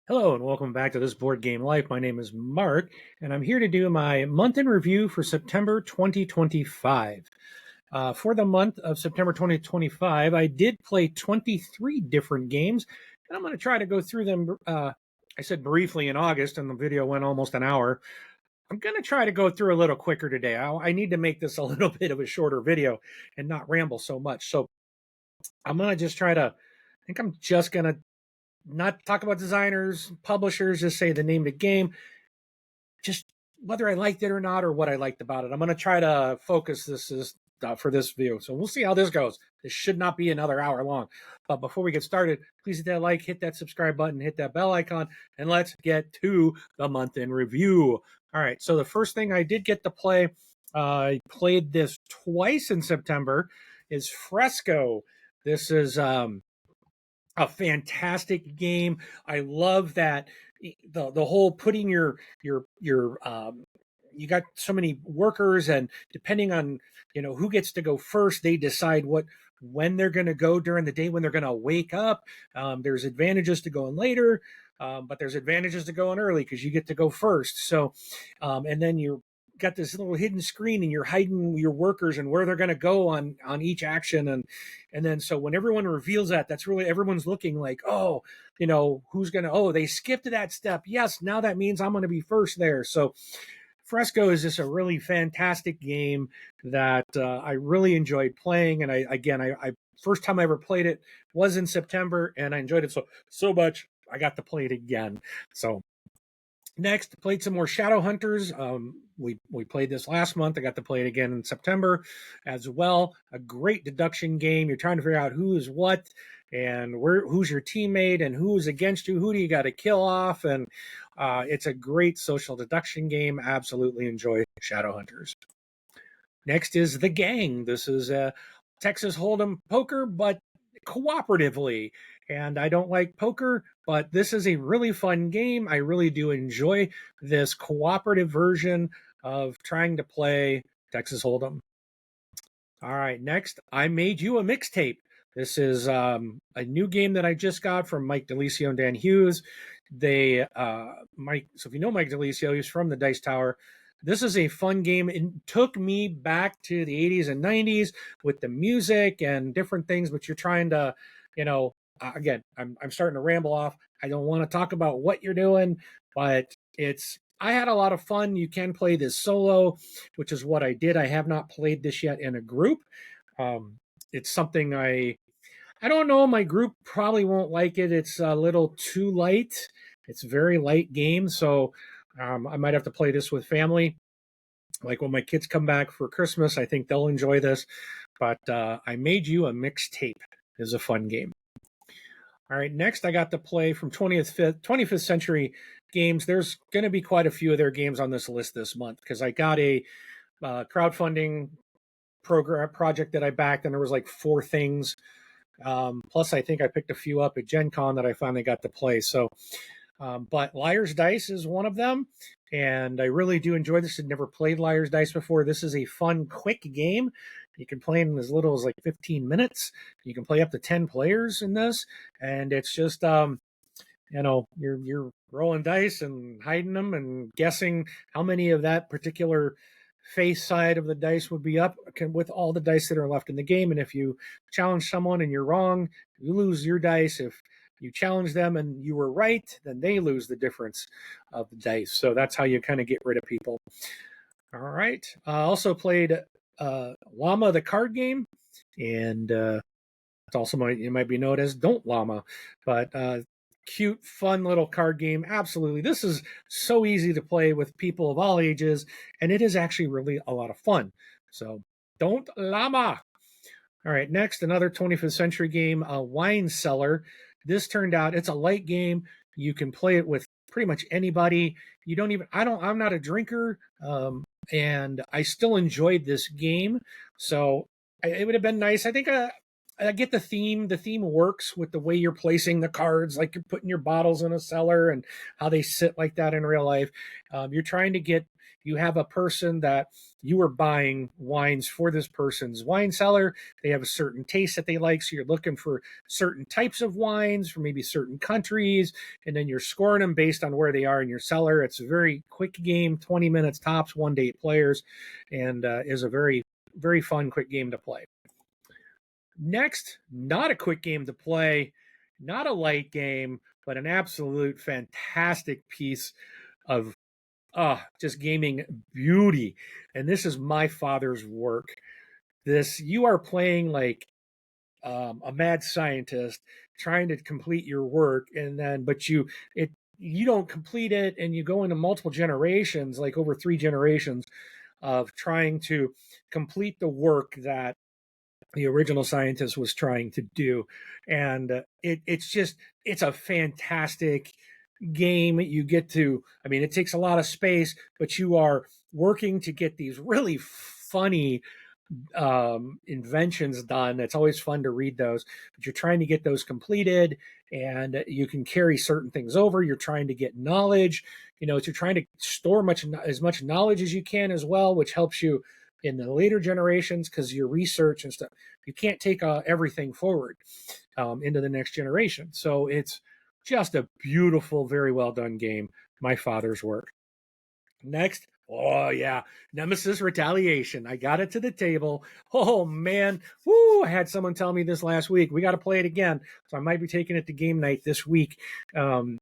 Hello and welcome back to This Board Game Life. My name is Mark, and I'm here to do my month in review for September 2025. For the month of September 2025, I did play 23 different games, and I'm going to try to go through them. I said briefly in August, and the video went almost an hour. I'm going to try to go through a little quicker today. I need to make this a little bit of a shorter video and not ramble so much. So I'm going to just try to, I think I'm just going to not talk about designers, publishers, just say the name of the game, just whether I liked it or not, or what I liked about it. I'm going to try to focus for this view. So we'll see how this goes. This should not be another hour long. But before we get started, please hit that like, hit that subscribe button, hit that bell icon, and let's get to the month in review. All right. So the first thing I did get to play, I played this twice in September, is Fresco. This is a fantastic game. I love that the whole putting your you got so many workers, and depending on who gets to go first, they decide when they're going to go during the day, when they're going to wake up. There's advantages to going later, but there's advantages to going early because you get to go first. So, and then you got this little hidden screen and you're hiding your workers and where they're going to go on each action, and then so when everyone reveals that, that's really everyone's looking like, oh, who's going to, oh, they skipped that step, yes, now that means I'm going to be first there. So Fresco is just a really fantastic game that I really enjoyed playing, and I first time I ever played it was in September, and I enjoyed it so much I got to play it again. So next, played some more Shadowhunters. We played this last month. I got to play it again in September as well. A great deduction game. You're trying to figure out who is what and who's your teammate and who's against you. Who do you got to kill off? And it's a great social deduction game. Absolutely enjoy Shadowhunters. Next is The Gang. This is Texas Hold'em poker, but cooperatively. And I don't like poker, but this is a really fun game. I really do enjoy this cooperative version of trying to play Texas Hold'em. All right, next, I Made You a Mixtape. This is a new game that I just got from Mike DeLisio and Dan Hughes. So if you know Mike DeLisio, he's from the Dice Tower. This is a fun game. It took me back to the 80s and 90s with the music and different things, but you're trying to, again, I'm starting to ramble off. I don't want to talk about what you're doing, but I had a lot of fun. You can play this solo, which is what I did. I have not played this yet in a group. It's something I don't know. My group probably won't like it. It's a little too light. It's a very light game, so I might have to play this with family. Like when my kids come back for Christmas, I think they'll enjoy this. But I Made You a Mixtape is a fun game. All right, next I got to play from 25th Century Games. There's going to be quite a few of their games on this list this month because I got a crowdfunding project that I backed, and there was like 4 things. Plus, I think I picked a few up at Gen Con that I finally got to play. So, but Liar's Dice is one of them, and I really do enjoy this. I'd never played Liar's Dice before. This is a fun, quick game. You can play in as little as like 15 minutes. You can play up to 10 players in this, and it's just you're rolling dice and hiding them and guessing how many of that particular face side of the dice would be up with all the dice that are left in the game. And if you challenge someone and you're wrong, you lose your dice. If you challenge them and you were right, then they lose the difference of the dice. So that's how you kind of get rid of people. All right. Also played L.L.A.M.A, the card game, and it's also it might be known as Don't Llama, but cute, fun little card game. Absolutely. This is so easy to play with people of all ages, and it is actually really a lot of fun. So, Don't Llama. All right, next, another 25th Century game, Wine Cellar. This turned out, it's a light game. You can play it with pretty much anybody. I'm not a drinker, and I still enjoyed this game. So, it would have been nice. I think I get the theme. The theme works with the way you're placing the cards, like you're putting your bottles in a cellar and how they sit like that in real life. You're trying to get, you have a person that you are buying wines for this person's wine cellar. They have a certain taste that they like. So you're looking for certain types of wines from maybe certain countries. And then you're scoring them based on where they are in your cellar. It's a very quick game, 20 minutes tops, 1 to 8 players, and is a very, very fun, quick game to play. Next, not a quick game to play, not a light game, but an absolute fantastic piece of just gaming beauty. And this is my father's work. This, you are playing like a mad scientist trying to complete your work, and then but you don't complete it, and you go into multiple generations, like over 3 generations of trying to complete the work that the original scientist was trying to do. And it's a fantastic game. You get to, I mean, it takes a lot of space, but you are working to get these really funny inventions done. It's always fun to read those, but you're trying to get those completed, and you can carry certain things over. You're trying to get knowledge, you're trying to store as much knowledge as you can as well, which helps you in the later generations, because your research and stuff, you can't take everything forward into the next generation. So it's just a beautiful, very well done game. My father's work. Next, oh yeah, Nemesis Retaliation. I got it to the table. Oh man, woo! I had someone tell me this last week. We got to play it again, so I might be taking it to game night this week. I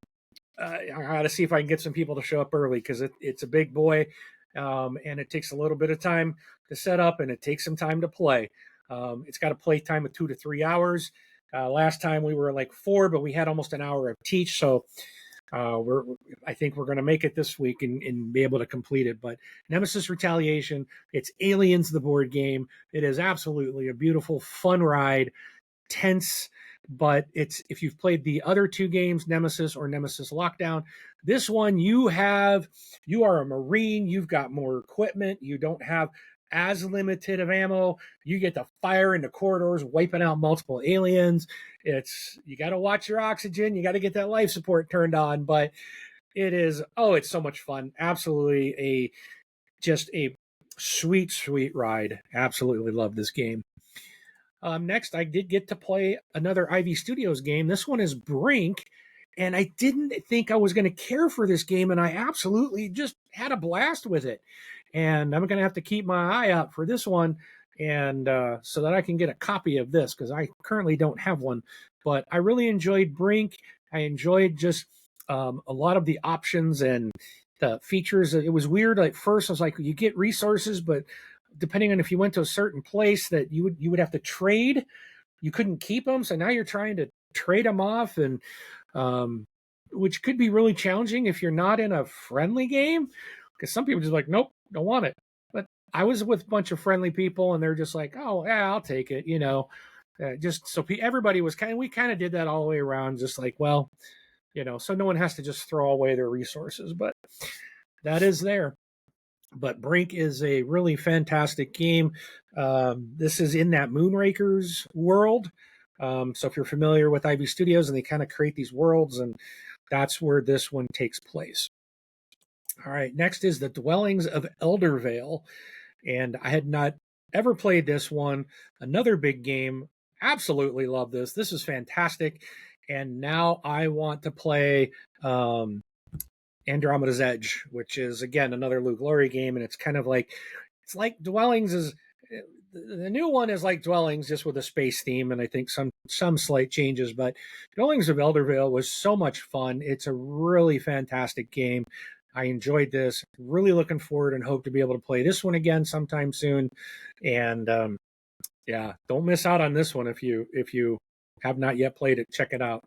got to see if I can get some people to show up early, because it's a big boy, and it takes a little bit of time to set up, and it takes some time to play. It's got a play time of 2 to 3 hours. Last time we were like 4, but we had almost an hour of teach, so I think we're going to make it this week and be able to complete it. But Nemesis Retaliation, it's Aliens, the board game. It is absolutely a beautiful, fun ride, tense, but it's, if you've played the other 2 games, Nemesis or Nemesis Lockdown, this one you are a Marine, you've got more equipment, you don't have as limited of ammo, you get to fire into corridors, wiping out multiple aliens. You got to watch your oxygen, you got to get that life support turned on, but it's so much fun. Absolutely just a sweet ride. Absolutely love this game. Next, I did get to play another Ivy Studios game. This one is Brink, and I didn't think I was going to care for this game, and I absolutely just had a blast with it. And I'm going to have to keep my eye out for this one, and so that I can get a copy of this, because I currently don't have one. But I really enjoyed Brink. I enjoyed just a lot of the options and the features. It was weird at first. I was like, you get resources, but depending on if you went to a certain place, that you would have to trade, you couldn't keep them. So now you're trying to trade them off, and which could be really challenging if you're not in a friendly game, because some people just like, nope, don't want it. But I was with a bunch of friendly people, and they're just like, oh yeah, I'll take it. Just so everybody was we kind of did that all the way around, just like, well, so no one has to just throw away their resources. But that is there. But Brink is a really fantastic game. This is in that Moonrakers world. So if you're familiar with Ivy Studios, and they kind of create these worlds, and that's where this one takes place. All right, next is the Dwellings of Eldervale. And I had not ever played this one. Another big game. Absolutely love this. This is fantastic. And now I want to play Andromeda's Edge, which is again another Luke Laurie game, and it's like Dwellings is, the new one is like Dwellings, just with a space theme, and I think some slight changes. But Dwellings of Eldervale was so much fun. It's a really fantastic game. I enjoyed this. Really looking forward and hope to be able to play this one again sometime soon. And yeah, don't miss out on this one if you have not yet played it. Check it out.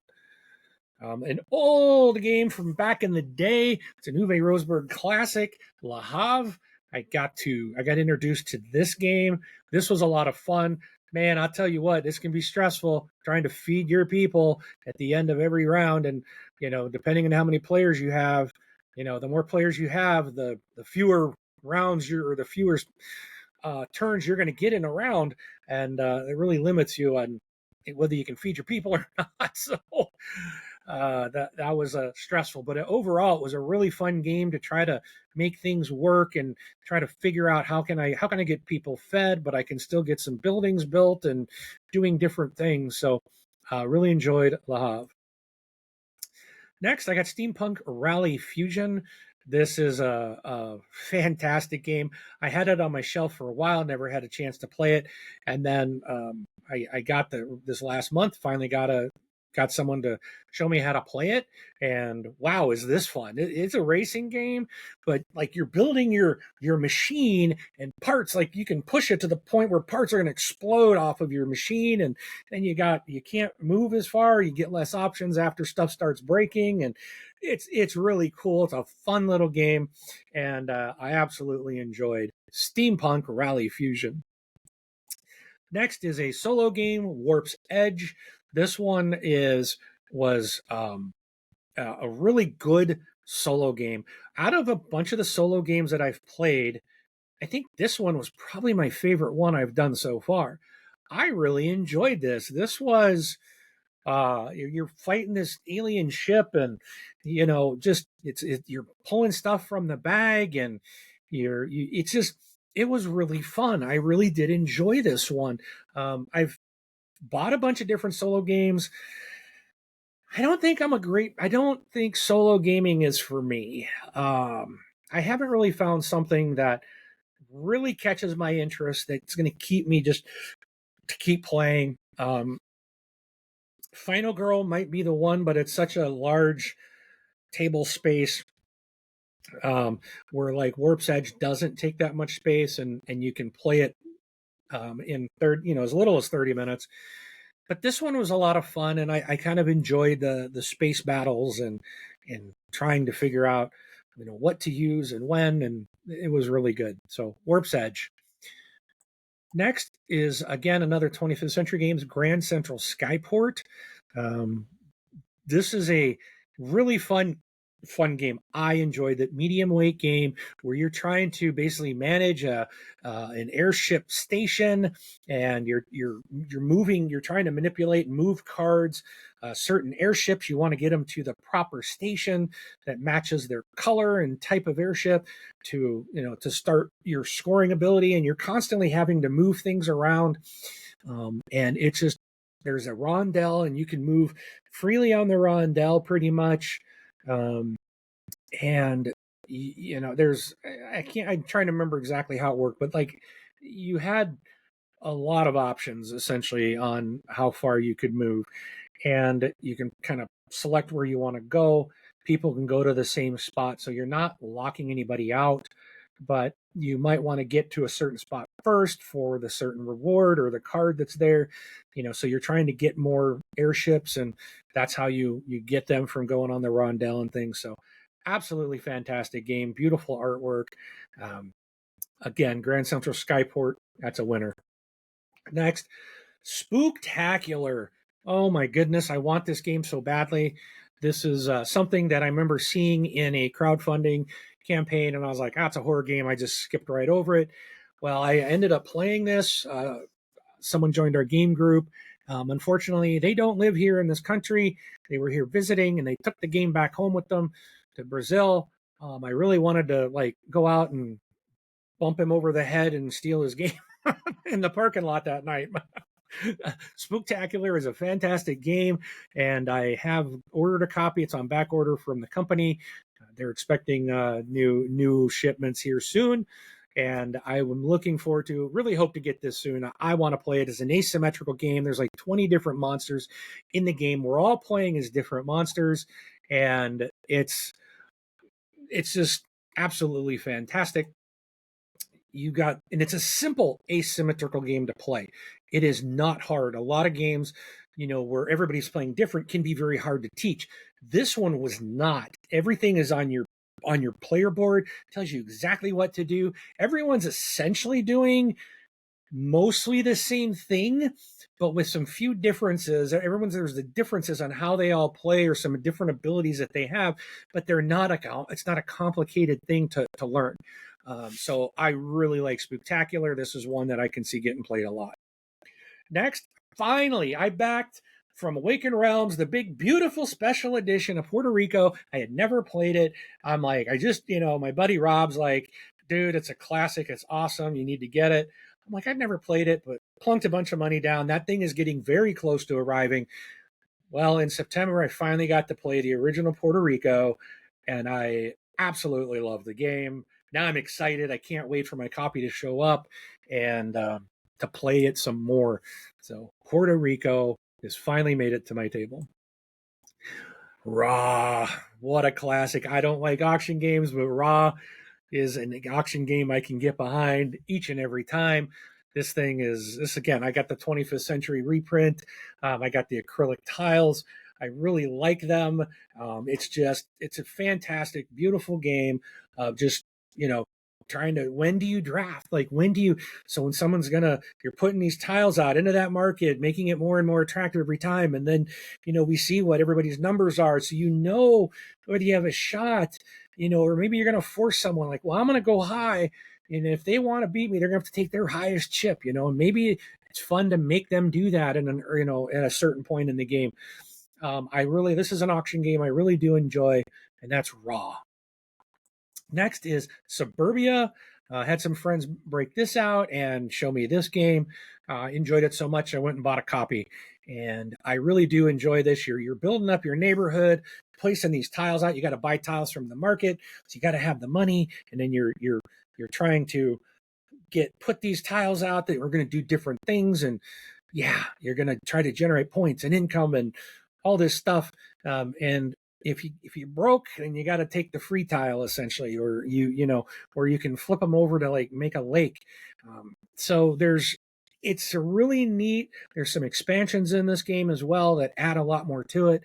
An old game from back in the day. It's a Uwe Roseburg classic, Le Havre. I got introduced to this game. This was a lot of fun. Man, I'll tell you what, this can be stressful trying to feed your people at the end of every round. And, depending on how many players you have, the more players you have, the fewer rounds or the fewer turns you're going to get in a round. And it really limits you on whether you can feed your people or not. So that was stressful, but overall, it was a really fun game to try to make things work and try to figure out how can I get people fed, but I can still get some buildings built and doing different things. So really enjoyed Le Havre. Next, I got Steampunk Rally Fusion. This is a fantastic game. I had it on my shelf for a while, never had a chance to play it, and then I got this last month. Finally got someone to show me how to play it, and wow, is this fun! It's a racing game, but like you're building your machine and parts. Like you can push it to the point where parts are going to explode off of your machine, and then you can't move as far. You get less options after stuff starts breaking, and it's really cool. It's a fun little game, and I absolutely enjoyed Steampunk Rally Fusion. Next is a solo game, Warp's Edge. This one was a really good solo game. Out of a bunch of the solo games that I've played, I think this one was probably my favorite one I've done so far. I really enjoyed this. This was you're fighting this alien ship, and just you're pulling stuff from the bag, and it's just it was really fun. I really did enjoy this one. I've bought a bunch of different solo games. I don't think solo gaming is for me. I haven't really found something that really catches my interest that's going to keep me just to keep playing. Final Girl might be the one, but it's such a large table space, where like Warp's Edge doesn't take that much space, and you can play it in as little as 30 minutes. But this one was a lot of fun, and I kind of enjoyed the space battles and trying to figure out what to use and when, and it was really good. So Warp's Edge. Next is again another 25th Century Games Grand Central Skyport. Um, this is a really fun game. I enjoyed that medium weight game where you're trying to basically manage an airship station, and you're trying to manipulate and move cards. Certain airships, you want to get them to the proper station that matches their color and type of airship to start your scoring ability, and you're constantly having to move things around. And it's just there's a rondelle, and you can move freely on the rondelle pretty much. And there's I'm trying to remember exactly how it worked, but like you had a lot of options essentially on how far you could move, and you can kind of select where you want to go. People can go to the same spot, so you're not locking anybody out, but you might want to get to a certain spot first for the certain reward or the card that's there. So you're trying to get more airships, and that's how you get them from going on the rondelle and things. So absolutely fantastic game, beautiful artwork. Again, Grand Central Skyport, that's a winner. Next, Spooktacular. Oh my goodness, I want this game so badly. This is something that I remember seeing in a crowdfunding campaign, and I was like, it's a horror game. I just skipped right over it. Well, I ended up playing this. Someone joined our game group. Unfortunately, they don't live here in this country. They were here visiting, and they took the game back home with them to Brazil. I really wanted to go out and bump him over the head and steal his game in the parking lot that night. Spooktacular is a fantastic game, and I have ordered a copy. It's on back order from the company. They're expecting new shipments here soon, and I'm looking forward to. Really hope to get this soon. I want to play it as an asymmetrical game. There's like 20 different monsters in the game. We're all playing as different monsters, and it's just absolutely fantastic. And it's a simple asymmetrical game to play. It is not hard. A lot of games, where everybody's playing different can be very hard to teach. This one was not. Everything is on your player board, tells you exactly what to do. Everyone's essentially doing mostly the same thing, but with some few differences. There's the differences on how they all play or some different abilities that they have, but it's not a complicated thing to learn. So I really like Spooktacular. This is one that I can see getting played a lot. Next, finally, I backed from Awakened Realms, the big, beautiful special edition of Puerto Rico. I had never played it. I'm like, I just, my buddy Rob's like, dude, it's a classic. It's awesome. You need to get it. I'm like, I've never played it, but plunked a bunch of money down. That thing is getting very close to arriving. Well, in September, I finally got to play the original Puerto Rico, and I absolutely love the game. Now I'm excited. I can't wait for my copy to show up and to play it some more. So Puerto Rico has finally made it to my table. Raw, what a classic. I don't like auction games, but Raw is an auction game I can get behind each and every time. This again, I got the 25th century reprint. I got the acrylic tiles. I really like them. It's a fantastic, beautiful game of just, you know, trying to, when do you draft? Like, so when you're putting these tiles out into that market, making it more and more attractive every time. And then, we see what everybody's numbers are. So, whether you have a shot, or maybe you're going to force someone like, well, I'm going to go high. And if they want to beat me, they're going to have to take their highest chip, and maybe it's fun to make them do that at a certain point in the game. This is an auction game I really do enjoy, and that's Raw. Next is Suburbia. Had some friends break this out and show me this game. Enjoyed it so much I went and bought a copy. And I really do enjoy this. You're building up your neighborhood, placing these tiles out. You got to buy tiles from the market, so you got to have the money, and then you're trying to put these tiles out that are going to do different things, and you're going to try to generate points and income and all this stuff. And if you broke, then you got to take the free tile essentially, or or you can flip them over to like make a lake. So it's a really neat. There's some expansions in this game as well that add a lot more to it.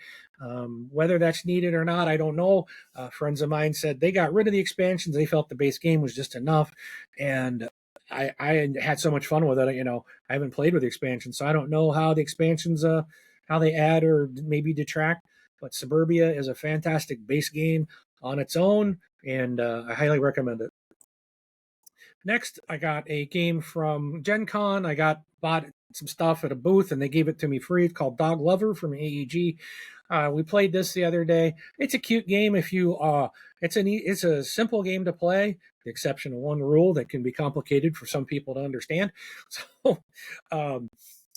Whether that's needed or not, I don't know. Friends of mine said they got rid of the expansions. They felt the base game was just enough, and I had so much fun with it. I haven't played with the expansions, so I don't know how the expansions how they add or maybe detract. But Suburbia is a fantastic base game on its own, and I highly recommend it. Next, I got a game from Gen Con. Bought some stuff at a booth, and they gave it to me free. It's called Dog Lover from AEG. We played this the other day. It's a cute game. It's a simple game to play, the exception of one rule that can be complicated for some people to understand. So,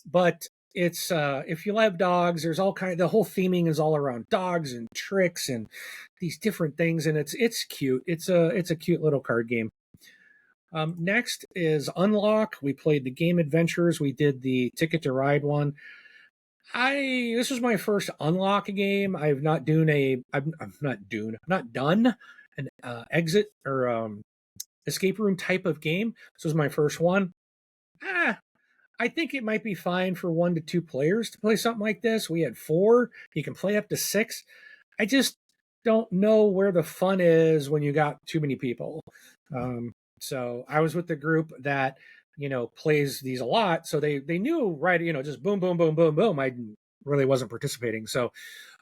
but it's if you love dogs, there's the whole theming is all around dogs and tricks and these different things, and it's cute. It's a cute little card game. Next is Unlock. We played the Game Adventures. We did the Ticket to Ride one. This was my first Unlock game. I've not done an exit or escape room type of game. This was my first one. I think it might be fine for 1 to 2 players to play something like this. We had 4. You can play up to 6. I just don't know where the fun is when you got too many people. So I was with the group that plays these a lot, so they knew right. Just boom, boom, boom, boom, boom. I really wasn't participating, so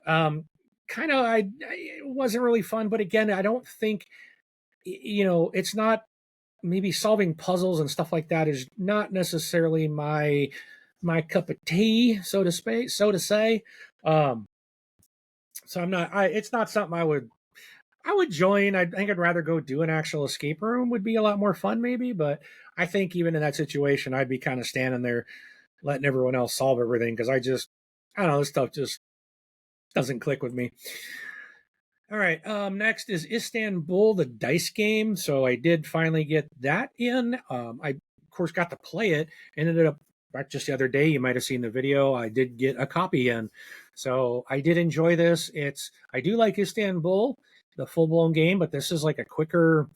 it wasn't really fun. But again, I don't think it's not. Maybe solving puzzles and stuff like that is not necessarily my cup of tea, so to say. So I'm not. It's not something I would join. I think I'd rather go do an actual escape room. Would be a lot more fun, maybe. But I think even in that situation, I'd be kind of standing there, letting everyone else solve everything because I don't know. This stuff just doesn't click with me. All right. Next is Istanbul, the dice game. So I did finally get that in. I of course got to play it and ended up back just the other day. You might have seen the video. I did get a copy in, so I did enjoy this. I do like Istanbul, the full blown game, but this is like a quicker,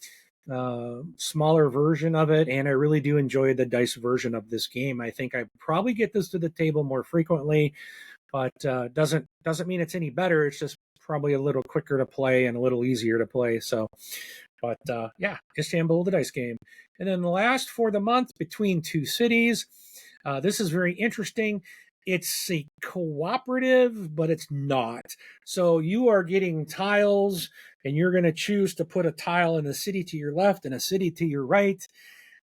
smaller version of it, and I really do enjoy the dice version of this game. I think I probably get this to the table more frequently, but doesn't mean it's any better. It's just probably a little quicker to play and a little easier to play. So, but Istanbul, the dice game. And then the last for the month, Between Two Cities. This is very interesting. It's a cooperative, but it's not. So you are getting tiles, and you're going to choose to put a tile in a city to your left and a city to your right.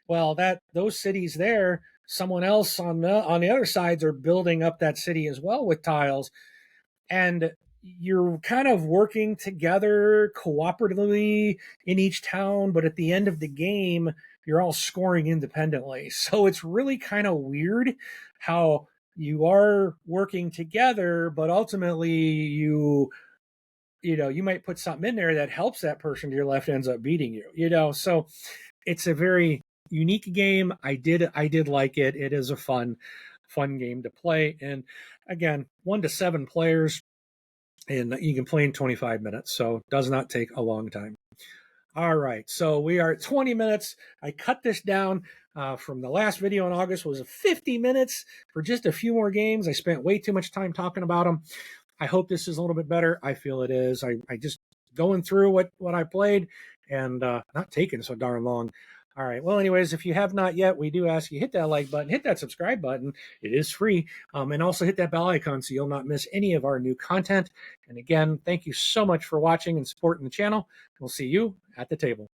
Well, those cities there, someone else on the other sides are building up that city as well with tiles, and you're kind of working together cooperatively in each town, but at the end of the game you're all scoring independently. So it's really kind of weird how you are working together, but ultimately you might put something in there that helps that person to your left ends up beating you. So it's a very unique game. I did like it. It is a fun game to play. And again, 1 to 7 players, and you can play in 25 minutes. So it does not take a long time. All right, so we are at 20 minutes. I cut this down from the last video in August was 50 minutes for just a few more games. I spent way too much time talking about them. I hope this is a little bit better. I feel it is. I just going through what I played and not taking so darn long. All right. Well, anyways, if you have not yet, we do ask you hit that like button, hit that subscribe button. It is free. And also hit that bell icon so you'll not miss any of our new content. And again, thank you so much for watching and supporting the channel. We'll see you at the table.